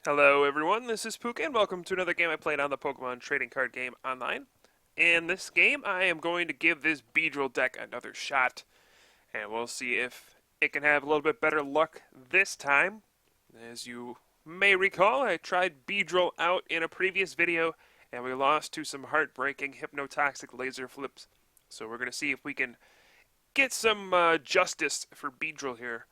Hello everyone, this is Pooka and welcome to another game I played on the Pokemon Trading Card Game Online. In this game, I am going to give this Beedrill deck another shot, and we'll see if it can have a little bit better luck this time. As you may recall, I tried Beedrill out in a previous video, and we lost to some heartbreaking hypnotoxic laser flips. So we're going to see if we can get some justice for Beedrill here.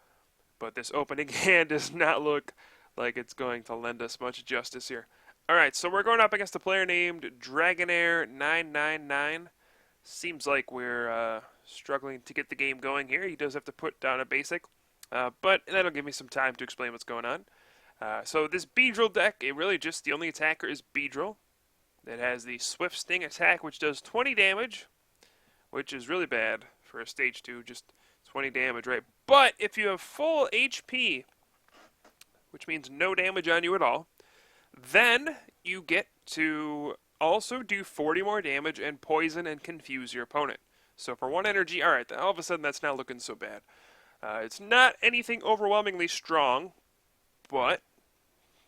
But this opening hand does not look like it's going to lend us much justice here. Alright, so we're going up against a player named Dragonair999. Seems like we're struggling to get the game going here. He does have to put down a basic, but that'll give me some time to explain what's going on. So this Beedrill deck, the only attacker is Beedrill. It has the Swift Sting attack, which does 20 damage, which is really bad for a stage 2, just 20 damage, right? But if you have full HP, which means no damage on you at all, then you get to also do 40 more damage and poison and confuse your opponent. So for 1 energy, alright, all of a sudden that's not looking so bad. It's not anything overwhelmingly strong, but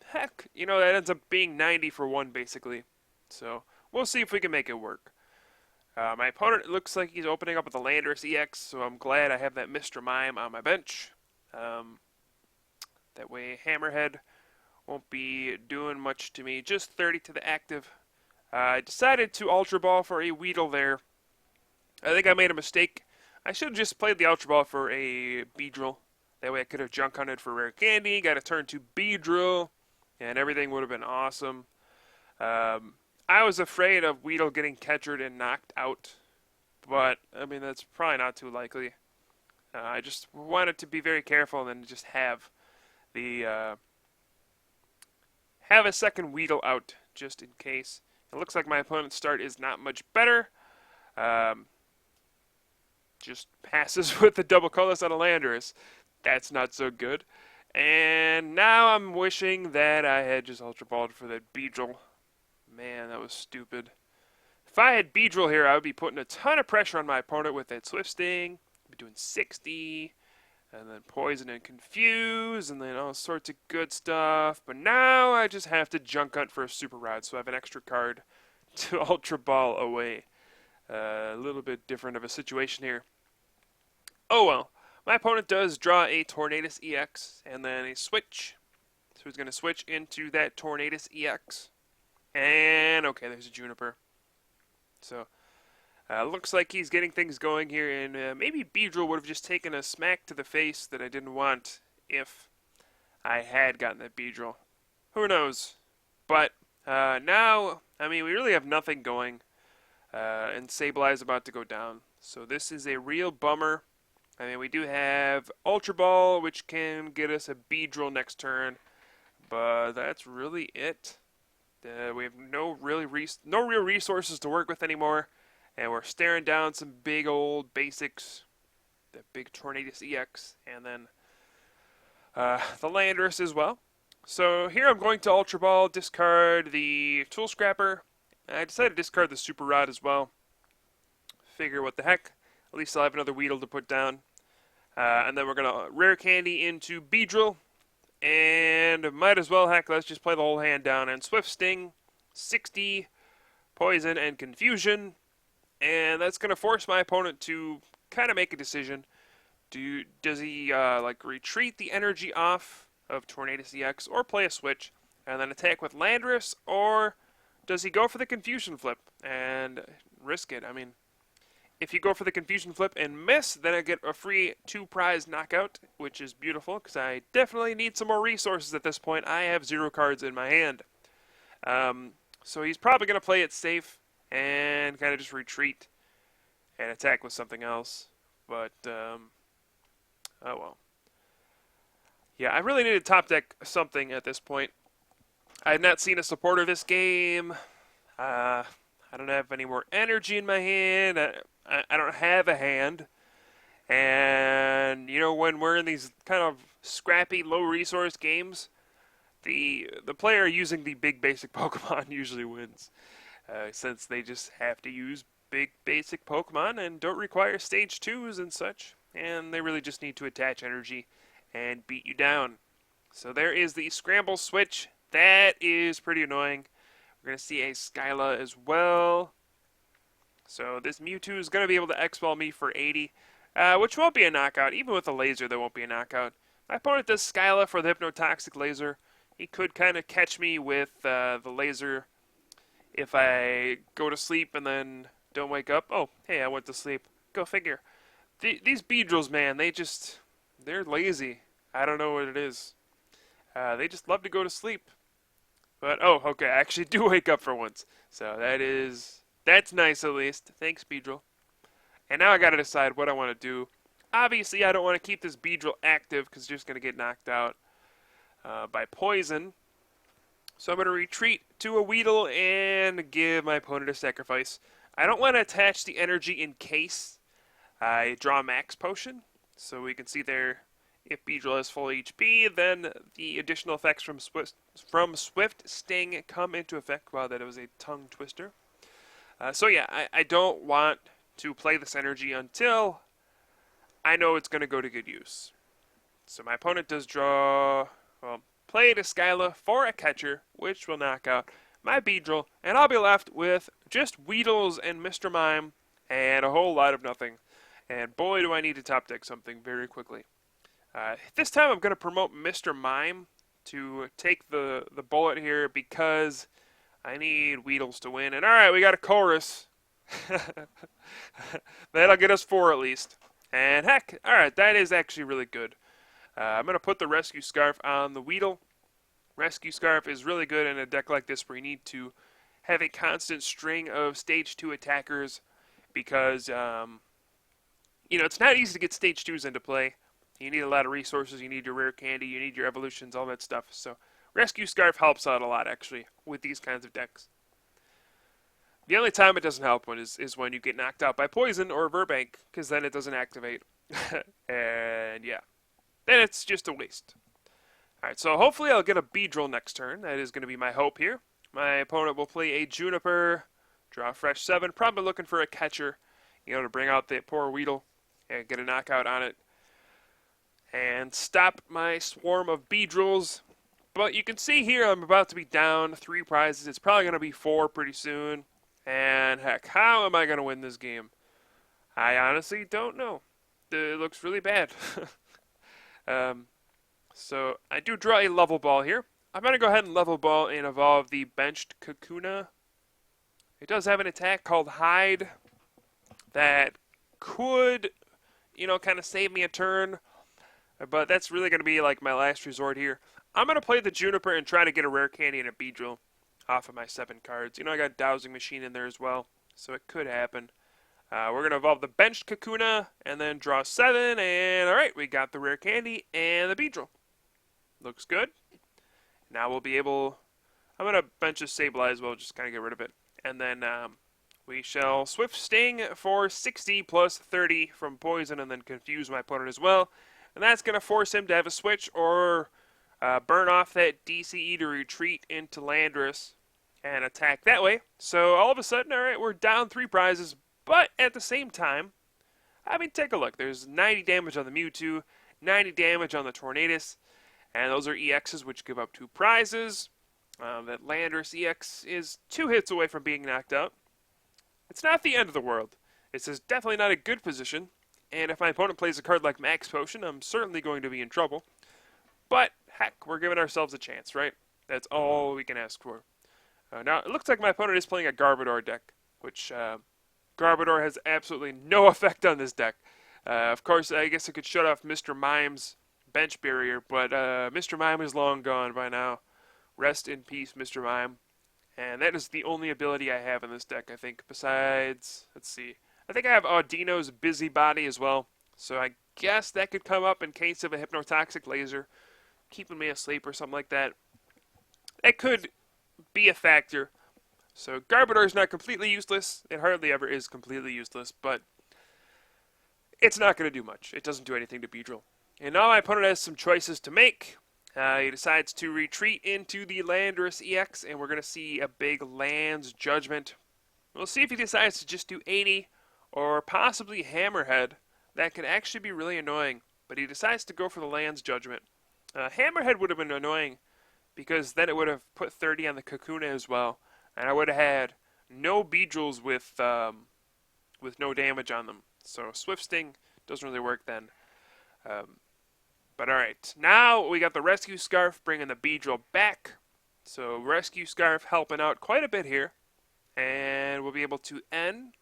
heck, that ends up being 90 for 1 basically. So we'll see if we can make it work. My opponent looks like he's opening up with the Landorus EX, so I'm glad I have that Mr. Mime on my bench. That way Hammerhead won't be doing much to me. Just 30 to the active. I decided to Ultra Ball for a Weedle there. I think I made a mistake. I should have just played the Ultra Ball for a Beedrill. That way I could have junk hunted for rare candy, got a turn to Beedrill, and everything would have been awesome. I was afraid of Weedle getting catchered and knocked out, but that's probably not too likely. I just wanted to be very careful and then just have a second Weedle out just in case. It looks like my opponent's start is not much better. Just passes with the double colorless on a Landorus. That's not so good. And now I'm wishing that I had just Ultra Balled for that Beedrill. Man, that was stupid. If I had Beedrill here, I would be putting a ton of pressure on my opponent with that Swift Sting. I'd be doing 60, and then Poison and Confuse, and then all sorts of good stuff. But now I just have to junk hunt for a Super Rod, so I have an extra card to Ultra Ball away. A little bit different of a situation here. Oh well. My opponent does draw a Tornadus EX, and then a switch. So he's going to switch into that Tornadus EX. And, okay, there's a Juniper. So, looks like he's getting things going here, and maybe Beedrill would have just taken a smack to the face that I didn't want if I had gotten that Beedrill. Who knows? But, now, we really have nothing going, and Sableye is about to go down. So this is a real bummer. We do have Ultra Ball, which can get us a Beedrill next turn, but that's really it. We have no real resources to work with anymore, and we're staring down some big old basics, the big Tornadus EX, and then the Landorus as well. So here I'm going to Ultra Ball, discard the Tool Scrapper. I decided to discard the Super Rod as well. Figure what the heck, at least I'll have another Weedle to put down. And then we're going to Rare Candy into Beedrill. And might as well, heck, let's just play the whole hand down. And Swift Sting, 60, Poison, and Confusion. And that's going to force my opponent to kind of make a decision. Does he, retreat the energy off of Tornadus EX or play a switch and then attack with Landorus? Or does he go for the Confusion flip and risk it? If you go for the Confusion flip and miss, then I get a free 2-prize knockout, which is beautiful, because I definitely need some more resources at this point. I have 0 cards in my hand. So he's probably going to play it safe and kind of just retreat and attack with something else. But, oh well. Yeah, I really need to top deck something at this point. I have not seen a supporter this game. I don't have any more energy in my hand. I don't have a hand, and when we're in these kind of scrappy, low-resource games, the player using the big basic Pokemon usually wins, since they just have to use big basic Pokemon and don't require stage 2s and such, and they really just need to attach energy and beat you down. So there is the Scramble switch. that is pretty annoying. We're going to see a Skyla as well. So this Mewtwo is going to be able to X-Ball me for 80, which won't be a knockout. Even with a laser, there won't be a knockout. My opponent does Skyla for the Hypnotoxic laser. He could kind of catch me with the laser if I go to sleep and then don't wake up. Oh, hey, I went to sleep. Go figure. These Beedrills, man, they're lazy. I don't know what it is. They just love to go to sleep. But, oh, okay, I actually do wake up for once. So that's nice at least. Thanks, Beedrill. And now I gotta decide what I want to do. Obviously, I don't want to keep this Beedrill active because it's just going to get knocked out by poison. So I'm going to retreat to a Weedle and give my opponent a sacrifice. I don't want to attach the energy in case I draw a max potion. So we can see there, if Beedrill has full HP, then the additional effects from Swift Sting come into effect. Wow, that was a tongue twister. So yeah, I don't want to play this energy until I know it's going to go to good use. So my opponent does draw, well, play to Skyla for a catcher, which will knock out my Beedrill, and I'll be left with just Weedles and Mr. Mime and a whole lot of nothing. And boy, do I need to top deck something very quickly. This time I'm going to promote Mr. Mime to take the bullet here because I need Weedles to win. And alright, we got a chorus. That'll get us 4 at least. And heck, alright, that is actually really good. I'm going to put the Rescue Scarf on the Weedle. Rescue Scarf is really good in a deck like this where you need to have a constant string of Stage 2 attackers because, it's not easy to get Stage 2s into play. You need a lot of resources, you need your rare candy, you need your evolutions, all that stuff. So Rescue Scarf helps out a lot, actually, with these kinds of decks. The only time it doesn't help is when you get knocked out by Poison or Verbank, because then it doesn't activate. And yeah, then it's just a waste. Alright, so hopefully I'll get a Beedrill next turn. That is going to be my hope here. My opponent will play a Juniper, draw a fresh 7, probably looking for a catcher, to bring out the poor Weedle and get a knockout on it. And stop my swarm of Beedrills. But you can see here I'm about to be down 3 prizes. It's probably going to be 4 pretty soon. And heck, how am I going to win this game? I honestly don't know. It looks really bad. So I do draw a level ball here. I'm going to go ahead and level ball and evolve the benched Kakuna. It does have an attack called Hide that could, kind of save me a turn. But that's really going to be like my last resort here. I'm going to play the Juniper and try to get a rare candy and a Beedrill off of my 7 cards. I got Dowsing Machine in there as well, so it could happen. We're going to evolve the benched Kakuna and then draw 7. And alright, we got the rare candy and the Beedrill. Looks good. Now we'll be able... I'm going to bench a Sableye as well, just kind of get rid of it. And then we shall Swift Sting for 60 plus 30 from Poison and then confuse my opponent as well. And that's going to force him to have a switch or burn off that DCE to retreat into Landorus and attack that way. So all of a sudden, alright, we're down 3 prizes. But at the same time, take a look. There's 90 damage on the Mewtwo, 90 damage on the Tornadus. And those are EXs, which give up 2 prizes. That Landorus EX is 2 hits away from being knocked out. It's not the end of the world. This is definitely not a good position. And if my opponent plays a card like Max Potion, I'm certainly going to be in trouble. But, heck, we're giving ourselves a chance, right? That's all we can ask for. Now, it looks like my opponent is playing a Garbodor deck, which Garbodor has absolutely no effect on this deck. Of course, I guess I could shut off Mr. Mime's bench barrier, but Mr. Mime is long gone by now. Rest in peace, Mr. Mime. And that is the only ability I have in this deck, I think, besides, let's see. I think I have Audino's Busybody as well, so I guess that could come up in case of a Hypnotoxic laser, keeping me asleep or something like that. That could be a factor. So Garbodor is not completely useless. It hardly ever is completely useless, but it's not going to do much. It doesn't do anything to Beedrill. And now my opponent has some choices to make. He decides to retreat into the Landorus EX, and we're going to see a big Land's Judgment. We'll see if he decides to just do 80, or possibly Hammerhead. That could actually be really annoying, but he decides to go for the Land's Judgment. Hammerhead would have been annoying because then it would have put 30 on the Kakuna as well, and I would have had no Beedrills with no damage on them. So Swift Sting doesn't really work then. But alright, now we got the Rescue Scarf bringing the Beedrill back. So Rescue Scarf helping out quite a bit here. And we'll be able to end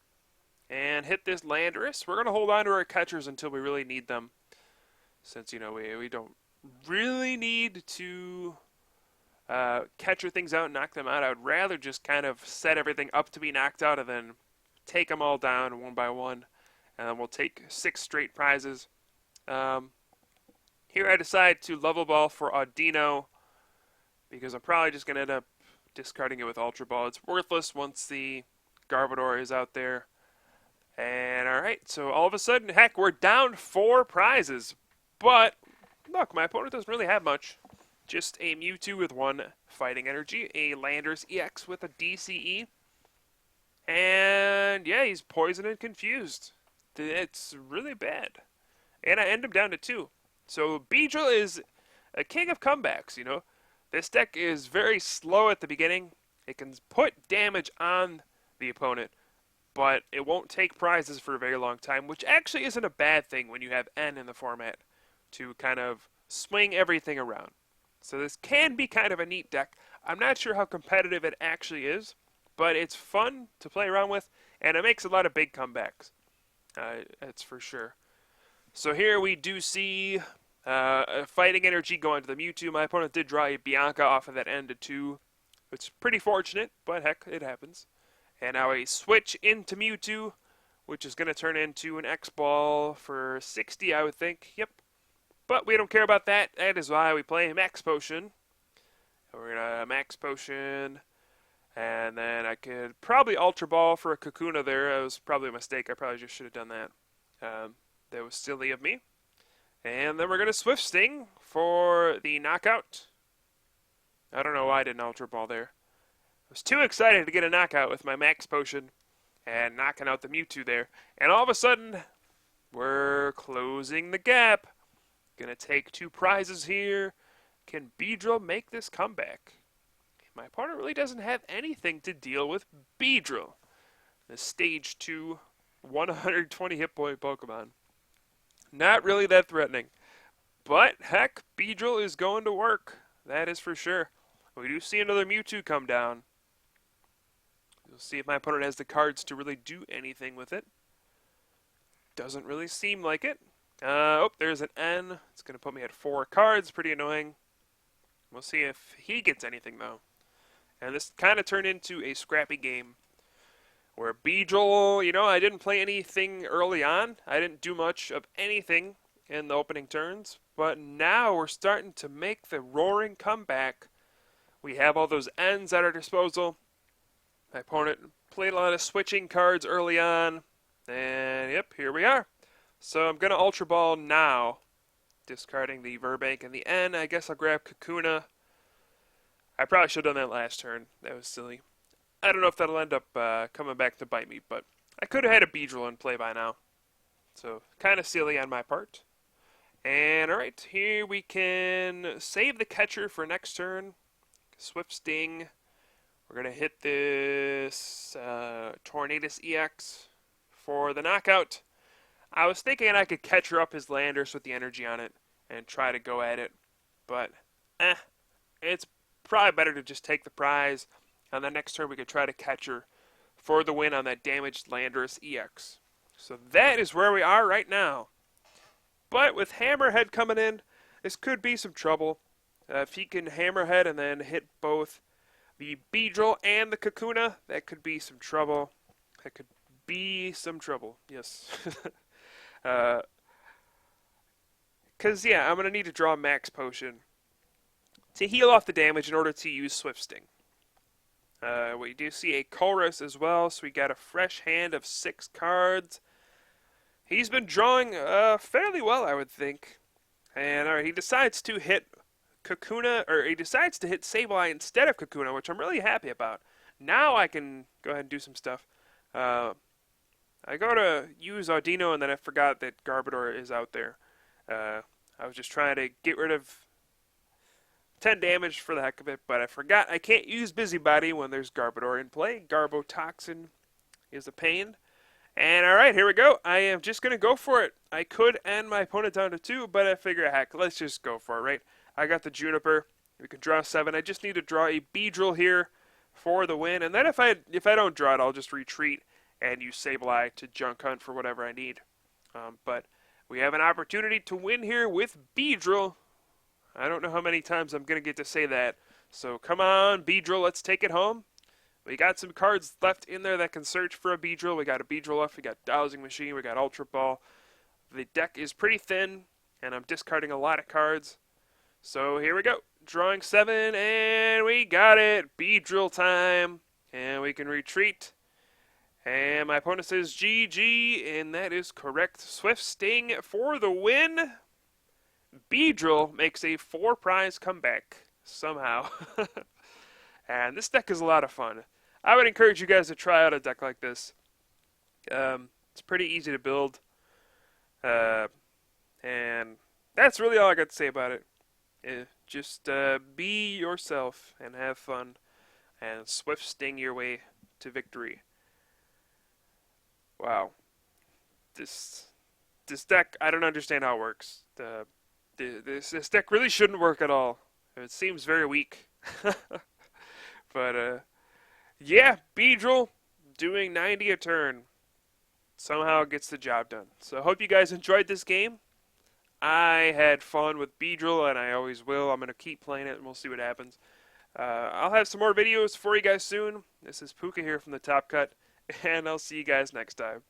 and hit this Landorus. We're going to hold on to our catchers until we really need them. Since, you know, we don't really need to catcher things out and knock them out. I would rather just kind of set everything up to be knocked out and then take them all down one by one. And then we'll take 6 straight prizes. Here I decide to level ball for Audino because I'm probably just going to end up discarding it with Ultra Ball. It's worthless once the Garbodor is out there. And alright, so all of a sudden, heck, we're down 4 prizes. But, look, my opponent doesn't really have much. Just a Mewtwo with 1 Fighting Energy, a Landorus EX with a DCE. And, yeah, he's poisoned and confused. It's really bad. And I end him down to 2. So Beedrill is a king of comebacks, you know. This deck is very slow at the beginning. It can put damage on the opponent, but it won't take prizes for a very long time, which actually isn't a bad thing when you have N in the format to kind of swing everything around. So this can be kind of a neat deck. I'm not sure how competitive it actually is, but it's fun to play around with, and it makes a lot of big comebacks. That's for sure. So here we do see a Fighting Energy going to the Mewtwo. My opponent did draw a Bianca off of that end to 2. It's pretty fortunate, but heck, it happens. And now a switch into Mewtwo, which is going to turn into an X-Ball for 60, I would think. Yep. But we don't care about that. That is why we play Max Potion. We're going to Max Potion. And then I could probably Ultra Ball for a Kakuna there. That was probably a mistake. I probably just should have done that. That was silly of me. And then we're going to Swift Sting for the knockout. I don't know why I didn't Ultra Ball there. I was too excited to get a knockout with my Max Potion and knocking out the Mewtwo there. And all of a sudden, we're closing the gap. Going to take 2 prizes here. Can Beedrill make this comeback? My opponent really doesn't have anything to deal with Beedrill. The Stage 2, 120 hit point Pokemon. Not really that threatening. But, heck, Beedrill is going to work. That is for sure. We do see another Mewtwo come down. We'll see if my opponent has the cards to really do anything with it. Doesn't really seem like it. Oh, there's an N. It's going to put me at 4 cards. Pretty annoying. We'll see if he gets anything, though. And this kind of turned into a scrappy game. Where Beedrill, you know, I didn't play anything early on. I didn't do much of anything in the opening turns. But now we're starting to make the roaring comeback. We have all those N's at our disposal. My opponent played a lot of switching cards early on. And, yep, here we are. So I'm going to Ultra Ball now. Discarding the Verbank and the N. I guess I'll grab Kakuna. I probably should have done that last turn. That was silly. I don't know if that'll end up coming back to bite me, but I could have had a Beedrill in play by now. So, kind of silly on my part. And, alright, here we can save the catcher for next turn. Swift Sting. We're going to hit this Tornadus EX for the knockout. I was thinking I could catcher up his Landorus with the energy on it and try to go at it. But, it's probably better to just take the prize. And then next turn we could try to catcher for the win on that damaged Landorus EX. So that is where we are right now. But with Hammerhead coming in, this could be some trouble. If he can Hammerhead and then hit both the Beedrill and the Kakuna, that could be some trouble. That could be some trouble, yes. Because, yeah, I'm going to need to draw Max Potion to heal off the damage in order to use Swift Sting. We do see a Chorus as well, so we got a fresh hand of 6 cards. He's been drawing fairly well, I would think. And he decides to hit Kakuna, or he decides to hit Sableye instead of Kakuna, which I'm really happy about. Now I can go ahead and do some stuff. I go to use Audino, and then I forgot that Garbodor is out there. I was just trying to get rid of 10 damage for the heck of it, but I forgot I can't use Busybody when there's Garbodor in play. Garbotoxin is a pain. And alright, here we go. I am just going to go for it. I could end my opponent down to 2, but I figure, heck, let's just go for it, right? I got the Juniper. We can draw 7. I just need to draw a Beedrill here for the win. And then if I don't draw it, I'll just retreat and use Sableye to junk hunt for whatever I need. But we have an opportunity to win here with Beedrill. I don't know how many times I'm going to get to say that. So come on, Beedrill, let's take it home. We got some cards left in there that can search for a Beedrill. We got a Beedrill left, we got Dowsing Machine, we got Ultra Ball. The deck is pretty thin, and I'm discarding a lot of cards. So here we go. Drawing 7, and we got it. Beedrill time. And we can retreat. And my opponent says GG, and that is correct. Swift Sting for the win. Beedrill makes a 4-prize comeback somehow. And this deck is a lot of fun. I would encourage you guys to try out a deck like this. It's pretty easy to build. And that's really all I got to say about it. Just be yourself and have fun. And Swift Sting your way to victory. Wow. This deck, I don't understand how it works. This deck really shouldn't work at all. It seems very weak. But, yeah, Beedrill doing 90 a turn. Somehow gets the job done. So I hope you guys enjoyed this game. I had fun with Beedrill, and I always will. I'm going to keep playing it, and we'll see what happens. I'll have some more videos for you guys soon. This is Pooka here from the Top Cut, and I'll see you guys next time.